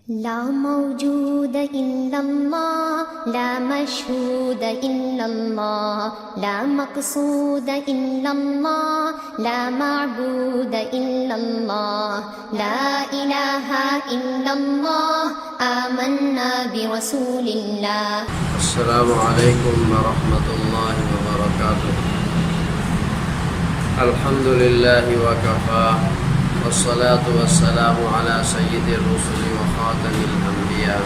لا موجود إلا الله لا مشهود إلا الله لا مقصود إلا الله لا معبود إلا الله لا إله إلا الله آمنا برسول الله. السلام عليكم ورحمة الله وبركاته. الحمد لله وكفى والصلاة والسلام على سيد الرسل وخاتم الأنبياء.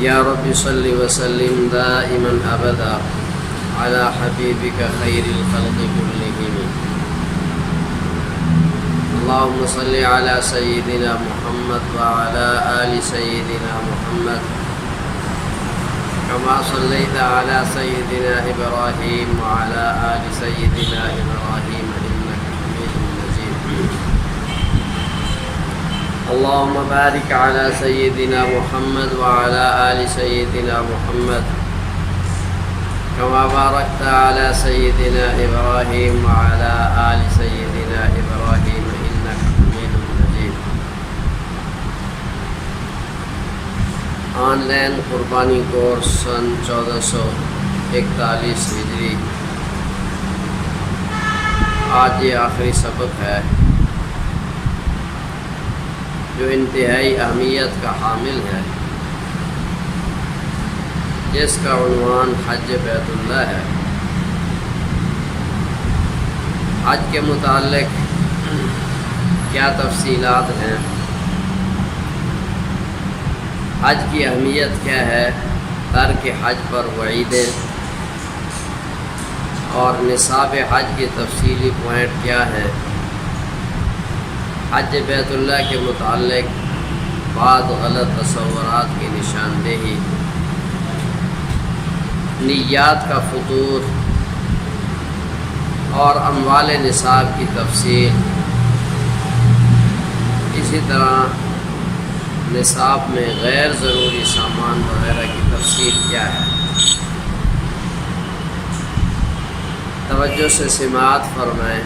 يا رب صل وسلم دائما أبدا على حبيبك خير الخلق كلهم. اللهم صل على سيدنا محمد وعلى آل سيدنا محمد كما صليت على سيدنا إبراهيم وعلى آل سيدنا إبراهيم إنك حميد مجيد. اللهم بارك على سيدنا محمد وعلى آل سيدنا محمد كما باركت على سيدنا إبراهيم وعلى آل سيدنا إبراهيم إنك حميد مجيد. آن لائن قربانی کورس سن 1441 ہجری. آج یہ آخری سبق ہے جو انتہائی اہمیت کا حامل ہے، جس کا عنوان حج بیت اللہ ہے. حج کے متعلق کیا تفصیلات ہیں، حج کی اہمیت کیا ہے، ترک حج پر وعیدیں اور نصاب حج کے تفصیلی پوائنٹ کیا ہے، حج بیت اللہ کے متعلق بعض غلط تصورات کی نشاندہی، نیات کا فطور اور اموال نصاب کی تفصیل. اسی طرح نصاب میں غیر ضروری سامان وغیرہ کی تفصیل کیا ہے. توجہ سے سماعت فرمائیں.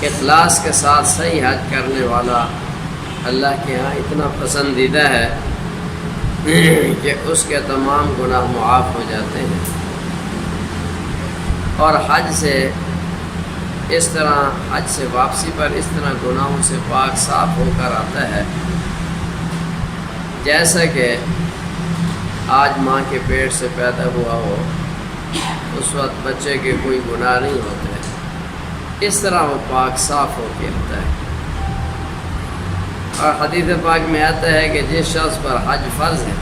اخلاص کے ساتھ صحیح حج کرنے والا اللہ کے ہاں اتنا پسندیدہ ہے کہ اس کے تمام گناہ معاف ہو جاتے ہیں، اور حج سے واپسی پر اس طرح گناہوں سے پاک صاف ہو کر آتا ہے جیسا کہ آج ماں کے پیٹ سے پیدا ہوا ہو، اس وقت بچے کے کوئی گناہ نہیں ہوتے، اس طرح وہ پاک صاف ہو کے آتا ہے. اور حدیث پاک میں آتا ہے کہ جس شخص پر حج فرض ہے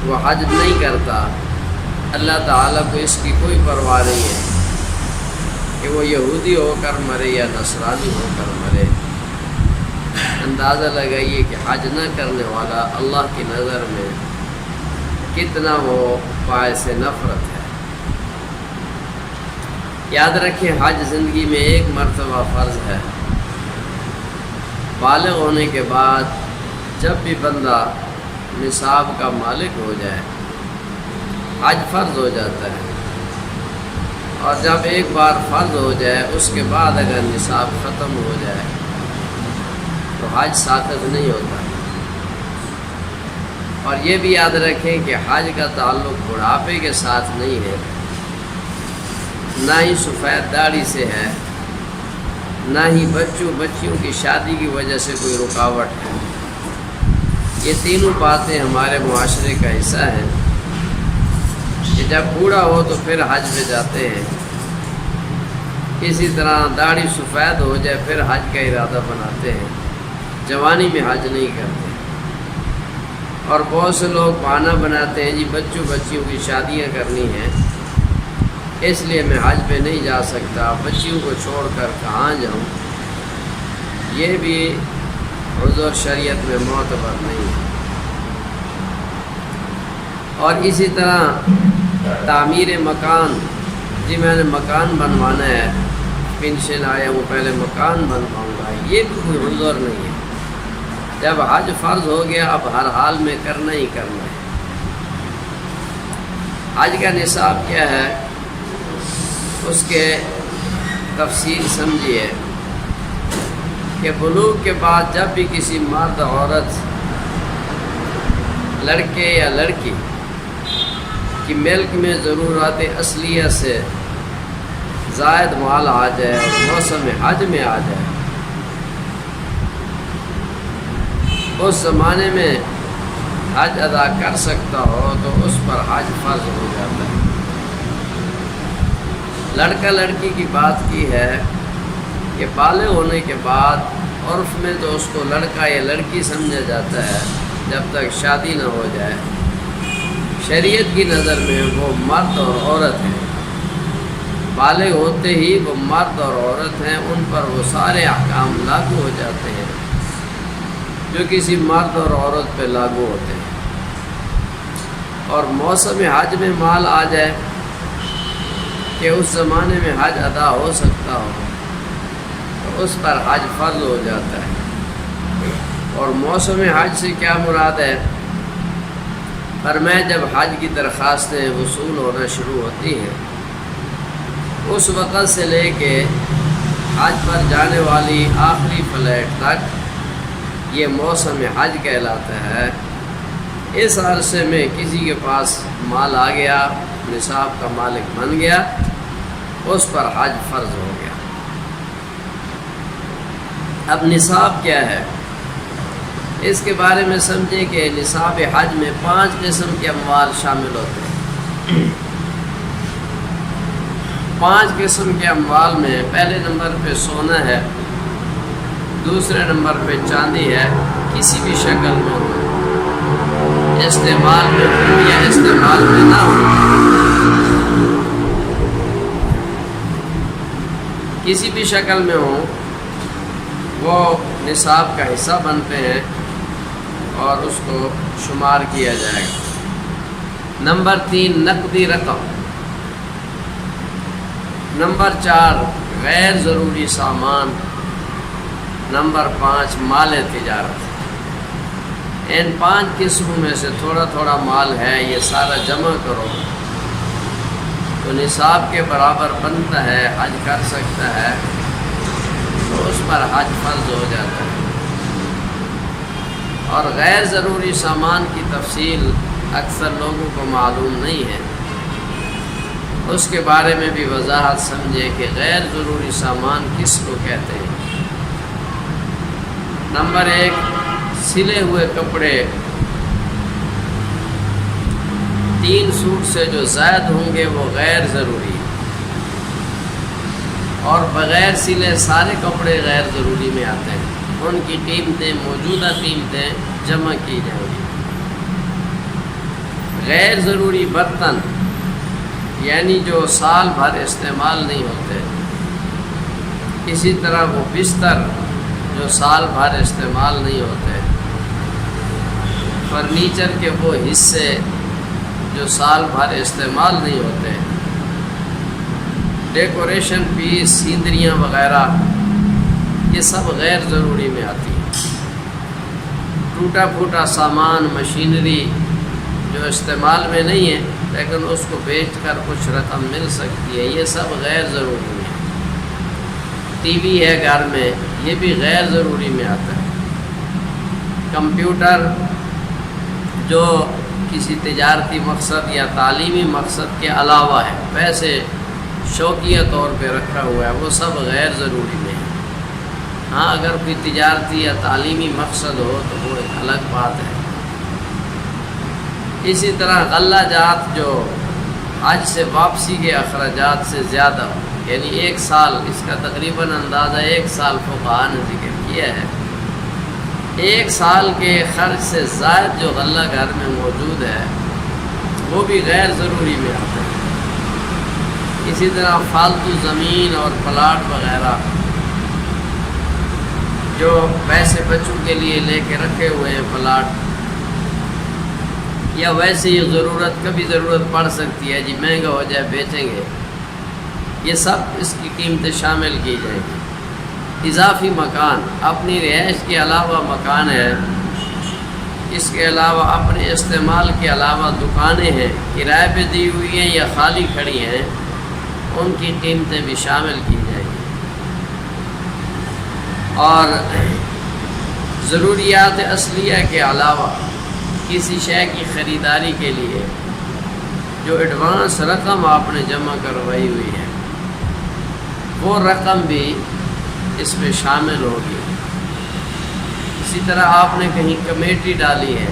وہ حج نہیں کرتا، اللہ تعالیٰ کو اس کی کوئی پرواہ نہیں ہے کہ وہ یہودی ہو کر مرے یا نصرانی ہو کر مرے. اندازہ لگائیے کہ حج نہ کرنے والا اللہ کی نظر میں کتنا وہ باعث نفرت ہے. یاد رکھیں، حج زندگی میں ایک مرتبہ فرض ہے. بالغ ہونے کے بعد جب بھی بندہ نصاب کا مالک ہو جائے حج فرض ہو جاتا ہے، اور جب ایک بار فرض ہو جائے اس کے بعد اگر نصاب ختم ہو جائے تو حج ساقط نہیں ہوتا. اور یہ بھی یاد رکھیں کہ حج کا تعلق بڑھاپے کے ساتھ نہیں ہے، نہ ہی سفید داڑھی سے ہے، نہ ہی بچیوں کی شادی کی وجہ سے کوئی رکاوٹ ہے. یہ تینوں باتیں ہمارے معاشرے کا حصہ ہیں کہ جب بوڑھا ہو تو پھر حج پہ جاتے ہیں، اسی طرح داڑھی سفید ہو جائے پھر حج کا ارادہ بناتے ہیں، جوانی میں حج نہیں کرتے. اور بہت سے لوگ بہانہ بناتے ہیں جی بچیوں کی شادیاں کرنی ہیں، اس لیے میں حج پہ نہیں جا سکتا، بچیوں کو چھوڑ کر کہاں جاؤں. یہ بھی حضور شریعت میں معتبر نہیں ہے. اور اسی طرح تعمیر مکان، جی میں نے مکان بنوانا ہے، پنشن آیا ہوں پہلے مکان بنواؤں گا، یہ بھی کوئی حضور نہیں ہے. جب حج فرض ہو گیا اب ہر حال میں کرنا ہی کرنا ہے. حج کا نصاب کیا ہے، اس کے تفصیل سمجھیے کہ بلوغ کے بعد جب بھی کسی مرد عورت لڑکے یا لڑکی کی ملک میں ضرورت اصلیہ سے زائد مال آ جائے اور موسم حج میں آ جائے، اس زمانے میں حج ادا کر سکتا ہو تو اس پر حج فرض ہو جاتا ہے۔ لڑکا لڑکی کی بات کی ہے کہ بالغ ہونے کے بعد عرف میں تو اس کو لڑکا یا لڑکی سمجھا جاتا ہے جب تک شادی نہ ہو جائے۔ شریعت کی نظر میں وہ مرد اور عورت ہیں، بالغ ہوتے ہی وہ مرد اور عورت ہیں، ان پر وہ سارے احکام لاگو ہو جاتے ہیں جو کسی مرد اور عورت پہ لاگو ہوتے ہیں۔ اور موسم حج میں مال آ جائے کہ اس زمانے میں حج ادا ہو سکتا ہو تو اس پر حج فرض ہو جاتا ہے۔ اور موسم حج سے کیا مراد ہے؟ فرمایا جب حج کی درخواستیں وصول ہونا شروع ہوتی ہیں اس وقت سے لے کے حج پر جانے والی آخری فلائٹ تک یہ موسم حج کہلاتا ہے۔ اس عرصے میں کسی کے پاس مال آ گیا، نصاب کا مالک بن گیا، اس پر حج فرض ہو گیا۔ اب نصاب کیا ہے؟ اس کے بارے میں سمجھیں کہ نصاب حج میں 5 قسم کے اموال شامل ہوتے ہیں۔ 5 قسم کے اموال میں پہلے نمبر پہ سونا ہے، دوسرے نمبر پہ چاندی ہے، کسی بھی شکل میں ہو، استعمال میں ہو یا استعمال میں نہ ہو، کسی بھی شکل میں ہو وہ نصاب کا حصہ بنتے ہیں اور اس کو شمار کیا جائے گا۔ نمبر 3 نقدی رقم، نمبر 4 غیر ضروری سامان، نمبر 5 مال تجارت۔ ان 5 قسموں میں سے تھوڑا تھوڑا مال ہے، یہ سارا جمع کرو تو نصاب کے برابر بنتا ہے، حج کر سکتا ہے، تو اس پر حج فرض ہو جاتا ہے۔ اور غیر ضروری سامان کی تفصیل اکثر لوگوں کو معلوم نہیں ہے، اس کے بارے میں بھی وضاحت سمجھے کہ غیر ضروری سامان کس کو کہتے ہیں۔ نمبر 1 سلے ہوئے کپڑے، 3 سوٹ سے جو زائد ہوں گے وہ غیر ضروری، اور بغیر سلے سارے کپڑے غیر ضروری میں آتے ہیں، ان کی قیمتیں موجودہ قیمتیں جمع کی جائیں گی۔ غیر ضروری برتن یعنی جو سال بھر استعمال نہیں ہوتے، اسی طرح وہ بستر جو سال بھر استعمال نہیں ہوتے، فرنیچر کے وہ حصے جو سال بھر استعمال نہیں ہوتے، ڈیکوریشن پیس، سیندریاں وغیرہ، یہ سب غیر ضروری میں آتی ہیں۔ ٹوٹا پھوٹا سامان، مشینری جو استعمال میں نہیں ہے لیکن اس کو بیچ کر کچھ رقم مل سکتی ہے، یہ سب غیر ضروری ہے۔ ٹی وی ہے گھر میں، یہ بھی غیر ضروری میں آتا ہے۔ کمپیوٹر جو کسی تجارتی مقصد یا تعلیمی مقصد کے علاوہ ہے، پیسے شوقیہ طور پہ رکھا ہوا ہے، وہ سب غیر ضروری میں ہے۔ ہاں اگر کوئی تجارتی یا تعلیمی مقصد ہو تو وہ ایک الگ بات ہے۔ اسی طرح غلہ جات جو حج سے واپسی کے اخراجات سے زیادہ ہو، یعنی 1 سال، اس کا تقریباً اندازہ 1 سال فقہاء نے ذکر کیا ہے، 1 سال کے خرچ سے زائد جو غلہ گھر میں موجود ہے وہ بھی غیر ضروری میں آتا ہے۔ اسی طرح فالتو زمین اور پلاٹ وغیرہ جو پیسے بچوں کے لیے لے کے رکھے ہوئے ہیں، پلاٹ، یا ویسے ہی کبھی ضرورت پڑ سکتی ہے، جی مہنگا ہو جائے بیچیں گے، یہ سب اس کی قیمتیں شامل کی جائیں گی۔ اضافی مکان، اپنی رہائش کے علاوہ مکان ہے، اس کے علاوہ اپنے استعمال کے علاوہ دکانیں ہیں، کرائے پہ دی ہوئی ہیں یا خالی کھڑی ہیں، ان کی قیمتیں بھی شامل کی جائیں گی۔ اور ضروریات اصلیہ کے علاوہ کسی شے کی خریداری کے لیے جو ایڈوانس رقم آپ نے جمع کروائی ہوئی ہے وہ رقم بھی اس میں شامل ہوگی۔ اسی طرح آپ نے کہیں کمیٹی ڈالی ہے،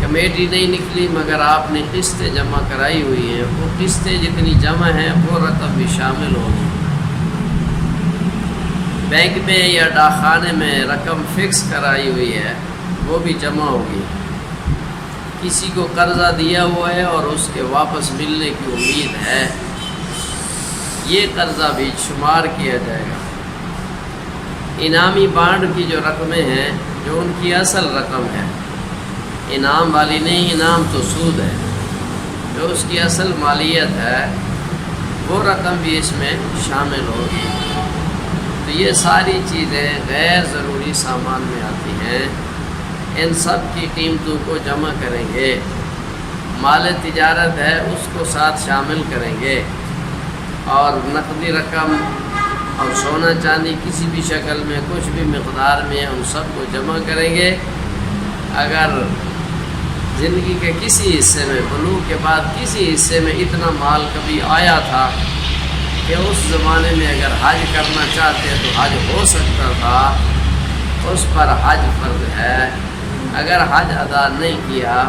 کمیٹی نہیں نکلی مگر آپ نے قسطیں جمع کرائی ہوئی ہیں، وہ قسطیں جتنی جمع ہیں وہ رقم بھی شامل ہوگی۔ بینک میں یا ڈاکخانے میں رقم فکس کرائی ہوئی ہے وہ بھی جمع ہوگی۔ کسی کو قرضہ دیا ہوا ہے اور اس کے واپس ملنے کی امید ہے، یہ قرضہ بھی شمار کیا جائے گا۔ انعامی بانڈ کی جو رقمیں ہیں جو ان کی اصل رقم ہے، انعام والی نہیں، انعام تو سود ہے، جو اس کی اصل مالیت ہے وہ رقم بھی اس میں شامل ہوگی۔ تو یہ ساری چیزیں غیر ضروری سامان میں آتی ہیں، ان سب کی قیمتوں کو جمع کریں گے۔ مال تجارت ہے اس کو ساتھ شامل کریں گے، اور نقدی رقم اور سونا چاندی کسی بھی شکل میں کچھ بھی مقدار میں ان سب کو جمع کریں گے۔ اگر زندگی کے کسی حصے میں، بلوغ کے بعد کسی حصے میں اتنا مال کبھی آیا تھا کہ اس زمانے میں اگر حج کرنا چاہتے تو حج ہو سکتا تھا، اس پر حج فرض ہے۔ اگر حج ادا نہیں کیا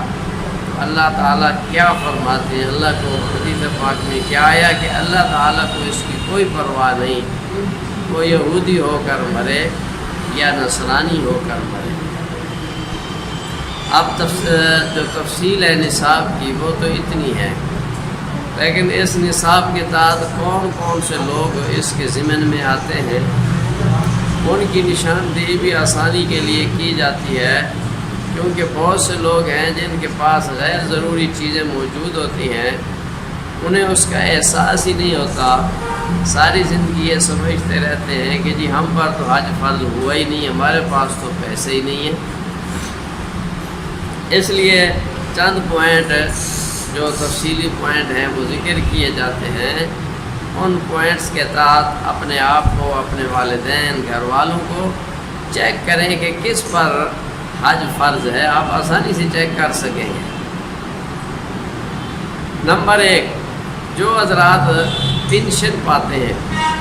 تو اللہ تعالیٰ کیا فرماتے ہیں؟ اللہ کو حدیث پاک میں کیا آیا کہ اللہ تعالیٰ کو اس کی کوئی پرواہ نہیں، وہ یہودی ہو کر مرے یا نصرانی ہو کر مرے۔ اب جو تفصیل ہے نصاب کی وہ تو اتنی ہے، لیکن اس نصاب کے تحت کون کون سے لوگ اس کے ضمن میں آتے ہیں ان کی نشاندہی بھی آسانی کے لیے کی جاتی ہے، کیونکہ بہت سے لوگ ہیں جن کے پاس غیر ضروری چیزیں موجود ہوتی ہیں، انہیں اس کا احساس ہی نہیں ہوتا، ساری زندگی یہ سمجھتے رہتے ہیں کہ جی ہم پر تو حج فرض ہوا ہی نہیں، ہمارے پاس تو پیسے ہی نہیں ہیں۔ اس لیے چند پوائنٹ جو تفصیلی پوائنٹ ہیں وہ ذکر کیے جاتے ہیں، ان پوائنٹس کے تحت اپنے آپ کو، اپنے والدین، گھر والوں کو چیک کریں کہ کس پر حج فرض ہے، آپ آسانی سے چیک کر سکیں گے۔ نمبر 1، جو حضرات پنشن پاتے ہیں،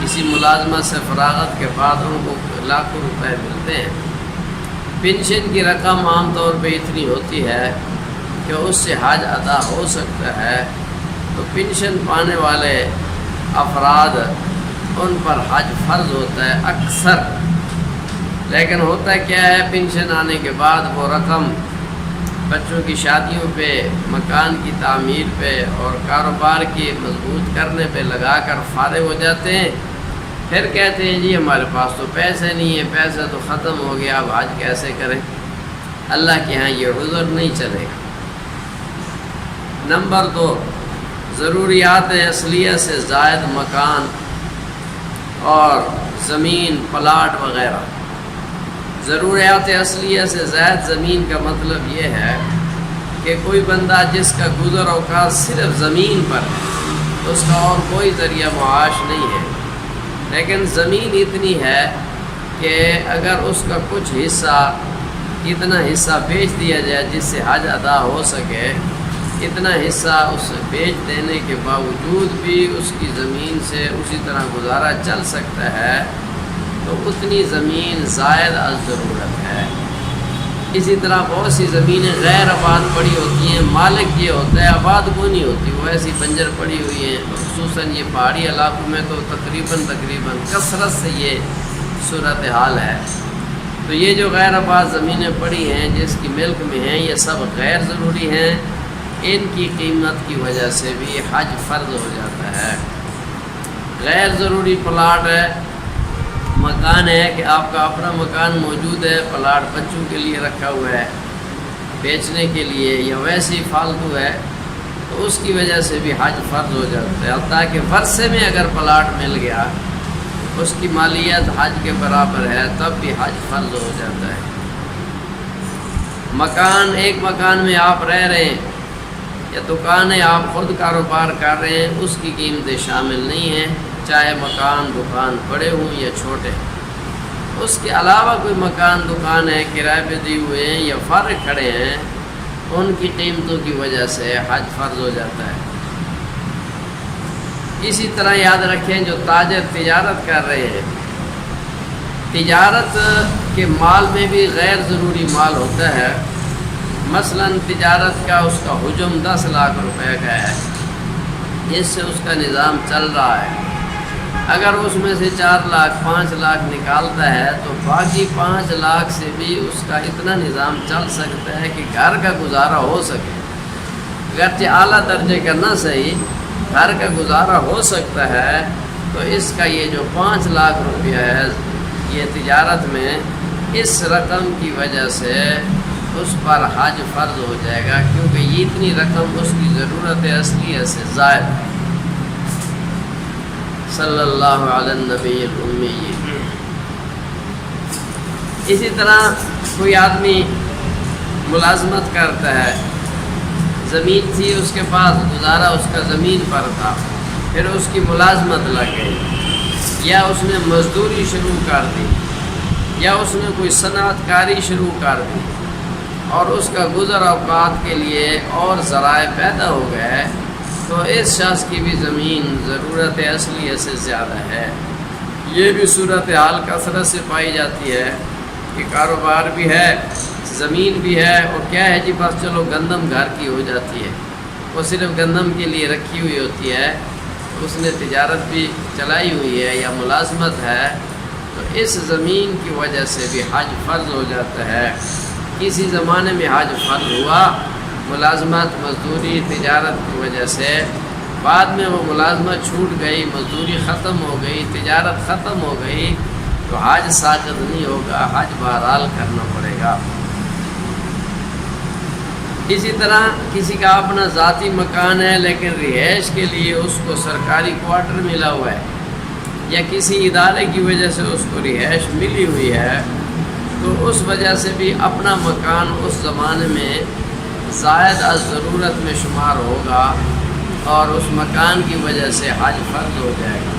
کسی ملازمت سے فراغت کے بعد ان کو لاکھوں روپے ملتے ہیں، پنشن کی رقم عام طور پہ اتنی ہوتی ہے کہ اس سے حج ادا ہو سکتا ہے، تو پنشن پانے والے افراد ان پر حج فرض ہوتا ہے اکثر۔ لیکن ہوتا کیا ہے، پنشن آنے کے بعد وہ رقم بچوں کی شادیوں پہ، مکان کی تعمیر پہ اور کاروبار کی مضبوط کرنے پہ لگا کر فارغ ہو جاتے ہیں، پھر کہتے ہیں جی ہمارے پاس تو پیسے نہیں ہیں، پیسہ تو ختم ہو گیا، اب حج کیسے کریں؟ اللہ کے ہاں یہ عذر نہیں چلے گا۔ نمبر 2، ضروریات اصلیہ سے زائد مکان اور زمین، پلاٹ وغیرہ۔ ضروریات اصلیہ سے زائد زمین کا مطلب یہ ہے کہ کوئی بندہ جس کا گزر اوقات صرف زمین پر ہے، اس کا اور کوئی ذریعہ معاش نہیں ہے، لیکن زمین اتنی ہے کہ اگر اس کا کچھ حصہ، اتنا حصہ بیچ دیا جائے جس سے حج ادا ہو سکے، اتنا حصہ اس بیچ دینے کے باوجود بھی اس کی زمین سے اسی طرح گزارا چل سکتا ہے، تو اتنی زمین زائد از ضرورت ہے۔ اسی طرح بہت سی زمینیں غیر آباد پڑی ہوتی ہیں، مالک یہ ہوتا ہے، آباد کو نہیں ہوتی، وہ ایسی بنجر پڑی ہوئی ہیں، خصوصاً یہ پہاڑی علاقوں میں تو تقریباً کثرت سے یہ صورتحال ہے۔ تو یہ جو غیر آباد زمینیں پڑی ہیں جس کی ملک میں ہیں، یہ سب غیر ضروری ہیں، ان کی قیمت کی وجہ سے بھی حج فرض ہو جاتا ہے۔ غیر ضروری پلاٹ ہے، مکان ہے کہ آپ کا اپنا مکان موجود ہے، پلاٹ بچوں کے لیے رکھا ہوا ہے بیچنے کے لیے یا ویسے ہی فالتو ہے، تو اس کی وجہ سے بھی حج فرض ہو جاتا ہے۔ حتیٰ کہ ورثے میں اگر پلاٹ مل گیا، اس کی مالیت حج کے برابر ہے، تب بھی حج فرض ہو جاتا ہے۔ مکان، ایک مکان میں آپ رہ رہے ہیں یا دکان ہے، آپ خود کاروبار کر رہے ہیں، اس کی قیمتیں شامل نہیں ہیں، چاہے مکان دکان بڑے ہوں یا چھوٹے، اس کے علاوہ کوئی مکان دکان ہے کرائے پہ دی ہوئے ہیں یا فارغ کھڑے ہیں، ان کی قیمتوں کی وجہ سے حج فرض ہو جاتا ہے۔ اسی طرح یاد رکھیں جو تاجر تجارت کر رہے ہیں، تجارت کے مال میں بھی غیر ضروری مال ہوتا ہے۔ مثلا تجارت کا اس کا حجم 10 لاکھ روپے کا ہے، اس سے اس کا نظام چل رہا ہے۔ اگر اس میں سے 4 لاکھ 5 لاکھ نکالتا ہے تو باقی 5 لاکھ سے بھی اس کا اتنا نظام چل سکتا ہے کہ گھر کا گزارا ہو سکے، اگرچہ اعلیٰ درجے کا نہ صحیح، گھر کا گزارا ہو سکتا ہے۔ تو اس کا یہ جو 5 لاکھ روپیہ ہے یہ تجارت میں، اس رقم کی وجہ سے اس پر حج فرض ہو جائے گا، کیونکہ یہ اتنی رقم اس کی ضرورت اصلیہ سے زائد۔ صلی اللہ علی النبی الامی۔ اسی طرح کوئی آدمی ملازمت کرتا ہے، زمین تھی اس کے پاس، گزارا اس کا زمین پر تھا، پھر اس کی ملازمت لگ گئی، یا اس نے مزدوری شروع کر دی، یا اس نے کوئی صنعت کاری شروع کر دی، اور اس کا گزر اوقات کے لیے اور ذرائع پیدا ہو گئے، تو اس شخص کی بھی زمین ضرورت اصلیہ سے زیادہ ہے۔ یہ بھی صورتحال کثرت سے پائی جاتی ہے کہ کاروبار بھی ہے، زمین بھی ہے، اور کیا ہے جی بس چلو گندم گھر کی ہو جاتی ہے، وہ صرف گندم کے لیے رکھی ہوئی ہوتی ہے، اس نے تجارت بھی چلائی ہوئی ہے یا ملازمت ہے، تو اس زمین کی وجہ سے بھی حج فرض ہو جاتا ہے۔ کسی زمانے میں حج فرض ہوا ملازمت مزدوری تجارت کی وجہ سے، بعد میں وہ ملازمت چھوٹ گئی، مزدوری ختم ہو گئی، تجارت ختم ہو گئی، تو حج ساقط نہیں ہوگا، حج بہرحال کرنا پڑے گا۔ اسی طرح کسی کا اپنا ذاتی مکان ہے لیکن رہائش کے لیے اس کو سرکاری کوارٹر ملا ہوا ہے، یا کسی ادارے کی وجہ سے اس کو رہائش ملی ہوئی ہے، تو اس وجہ سے بھی اپنا مکان اس زمانے میں زائد از ضرورت میں شمار ہوگا، اور اس مکان کی وجہ سے حج فرض ہو جائے گا۔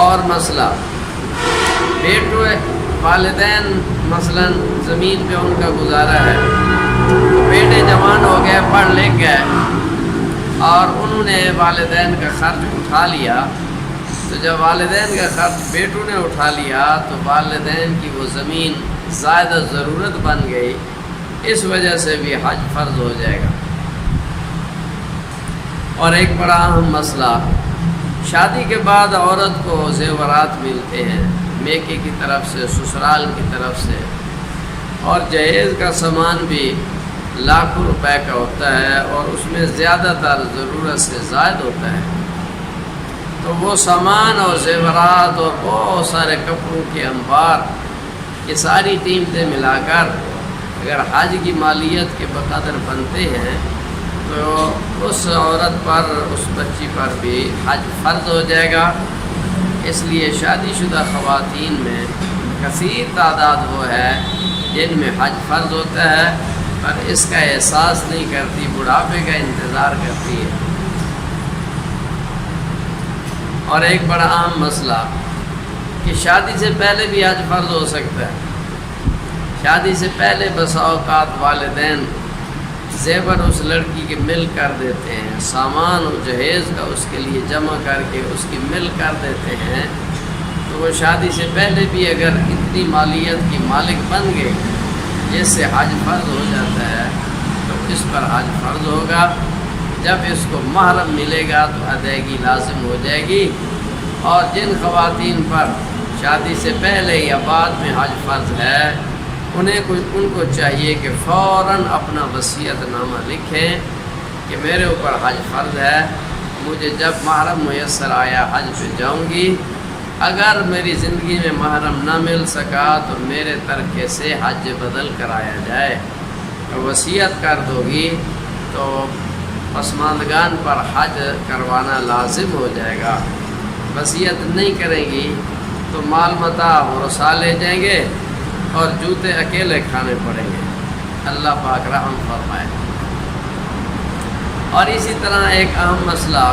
اور مسئلہ بیٹو والدین مثلا زمین پہ ان کا گزارا ہے، بیٹے جوان ہو گئے، پڑھ لکھ گئے، اور انہوں نے والدین کا خرچ اٹھا لیا، تو جب والدین کا خرچ بیٹوں نے اٹھا لیا تو والدین کی وہ زمین زائد ضرورت بن گئی، اس وجہ سے بھی حج فرض ہو جائے گا۔ اور ایک بڑا اہم مسئلہ، شادی کے بعد عورت کو زیورات ملتے ہیں میکے کی طرف سے، سسرال کی طرف سے، اور جہیز کا سامان بھی لاکھوں روپے کا ہوتا ہے، اور اس میں زیادہ تر ضرورت سے زائد ہوتا ہے۔ تو وہ سامان اور زیورات اور بہت سارے کپڑوں کے انبار، یہ ساری قیمتیں ملا کر اگر حج کی مالیت کے بقدر بنتے ہیں تو اس عورت پر، اس بچی پر بھی حج فرض ہو جائے گا۔ اس لیے شادی شدہ خواتین میں کثیر تعداد وہ ہے جن میں حج فرض ہوتا ہے، پر اس کا احساس نہیں کرتی، بڑھاپے کا انتظار کرتی ہے۔ اور ایک بڑا عام مسئلہ کہ شادی سے پہلے بھی حج فرض ہو سکتا ہے۔ شادی سے پہلے بسا اوقات والدین زیور اس لڑکی کے مل کر دیتے ہیں، سامان و جہیز کا اس کے لیے جمع کر کے اس کی مل کر دیتے ہیں، تو وہ شادی سے پہلے بھی اگر اتنی مالیت کی مالک بن گئی جس سے حج فرض ہو جاتا ہے تو اس پر حج فرض ہوگا۔ جب اس کو محرم ملے گا تو ادائیگی لازم ہو جائے گی۔ اور جن خواتین پر شادی سے پہلے یا بعد میں حج فرض ہے ان کو چاہیے کہ فوراً اپنا وصیت نامہ لکھیں کہ میرے اوپر حج فرض ہے، مجھے جب محرم میسر آیا حج پہ جاؤں گی، اگر میری زندگی میں محرم نہ مل سکا تو میرے ترکے سے حج بدل کرایا جائے۔ وصیت کر دو گی تو پسماندگان پر حج کروانا لازم ہو جائے گا۔ وصیت نہیں کریں گی تو مال متاع ورثہ لے جائیں گے اور جوتے اکیلے کھانے پڑیں گے۔ اللہ پاک رحم فرمائے۔ اور اسی طرح ایک اہم مسئلہ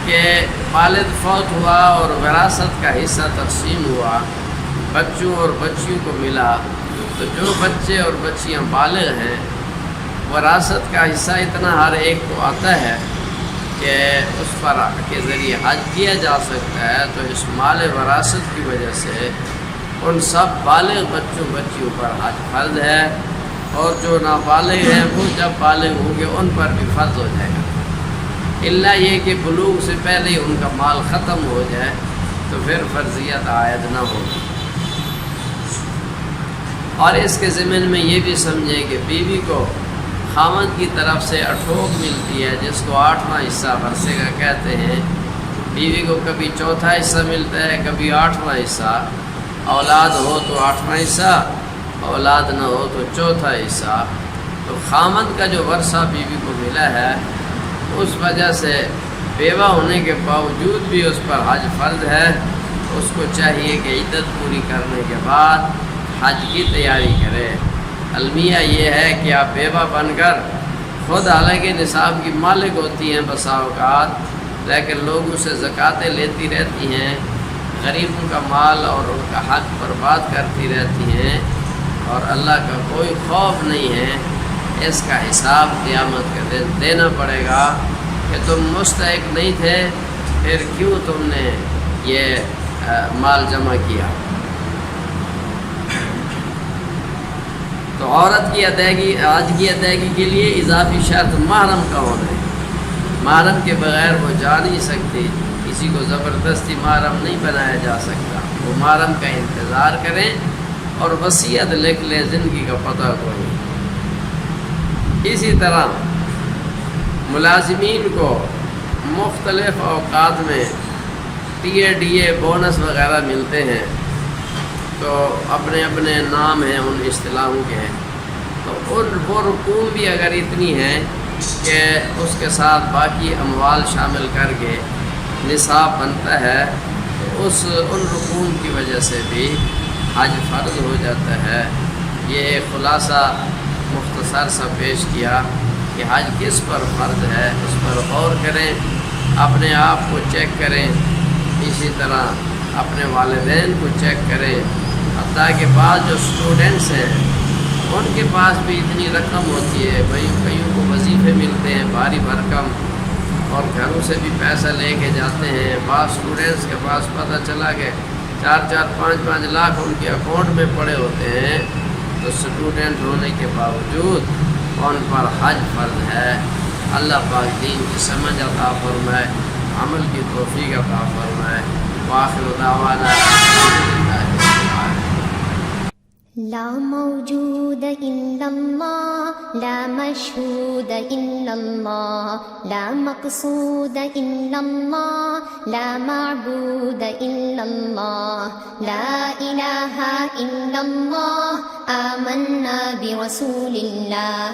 کہ والد فوت ہوا اور وراثت کا حصہ تقسیم ہوا، بچوں اور بچیوں کو ملا، تو جو بچے اور بچیاں بالغ ہیں وراثت کا حصہ اتنا ہر ایک کو آتا ہے کہ اس پر کے ذریعے حج کیا جا سکتا ہے۔ تو اس مال وراثت کی وجہ سے ان سب بالغ بچوں بچیوں پر حج فرض ہے، اور جو نابالغ ہیں وہ جب بالغ ہوں گے ان پر بھی فرض ہو جائے گا، الا یہ کہ بلوغ سے پہلے ہی ان کا مال ختم ہو جائے تو پھر فرضیت عائد نہ ہوگی۔ اور اس کے ضمن میں یہ بھی سمجھیں کہ بیوی کو خاوند کی طرف سے اٹھوک ملتی ہے، جس کو 8واں حصہ ورثے کا کہتے ہیں۔ بیوی کو کبھی چوتھا حصہ ملتا ہے، کبھی 8واں حصہ، اولاد ہو تو 8واں حصہ، اولاد نہ ہو تو چوتھا حصہ۔ تو خاوند کا جو ورثہ بیوی کو ملا ہے اس وجہ سے بیوہ ہونے کے باوجود بھی اس پر حج فرض ہے۔ اس کو چاہیے کہ عدت پوری کرنے کے بعد حج کی تیاری کرے۔ المیہ یہ ہے کہ آپ بیوہ بن کر خود حالانکہ نصاب کی مالک ہوتی ہیں بسا اوقات، لیکن لوگوں سے زکوٰۃیں لیتی رہتی ہیں، غریبوں کا مال اور ان کا حق برباد کرتی رہتی ہیں، اور اللہ کا کوئی خوف نہیں ہے۔ اس کا حساب قیامت کے دن دینا پڑے گا کہ تم مستحق نہیں تھے، پھر کیوں تم نے یہ مال جمع کیا۔ تو عورت کی ادائیگی، حج کی ادائیگی کے لیے اضافی شرط محرم کا ہونا ہے۔ محرم کے بغیر وہ جا نہیں سکتی، کسی کو زبردستی محرم نہیں بنایا جا سکتا۔ وہ محرم کا انتظار کریں اور وصیت لکھ لیں، زندگی کا پتہ کوئی۔ اسی طرح ملازمین کو مختلف اوقات میں ٹی اے بونس وغیرہ ملتے ہیں، تو اپنے اپنے نام ہیں ان اصطلاحوں کے ہیں، تو وہ رقوم بھی اگر اتنی ہیں کہ اس کے ساتھ باقی اموال شامل کر کے نصاب بنتا ہے، تو ان رقوم کی وجہ سے بھی حج فرض ہو جاتا ہے۔ یہ خلاصہ مختصر سا پیش کیا کہ حج کس پر فرض ہے، اس پر غور کریں، اپنے آپ کو چیک کریں، اسی طرح اپنے والدین کو چیک کریں۔ حتیٰ کہ بعض جو اسٹوڈنٹس ہیں ان کے پاس بھی اتنی رقم ہوتی ہے، کئیوں کو وظیفے ملتے ہیں بھاری بھرکم، اور گھروں سے بھی پیسہ لے کے جاتے ہیں۔ بعض اسٹوڈنٹس کے پاس پتہ چلا کہ 4-4 5-5 لاکھ ان کے اکاؤنٹ میں پڑے ہوتے ہیں، تو اسٹوڈنٹ ہونے کے باوجود ان پر حج فرض ہے۔ اللہ پاک دین کی سمجھ عطا فرمائے، عمل کی توفیق عطا فرمائے۔ وآخر دعوانا لا موجود إلا الله، لا مشهود إلا الله، لا مقصود إلا الله، لا معبود إلا الله، لا إله إلا الله، آمنا برسول الله۔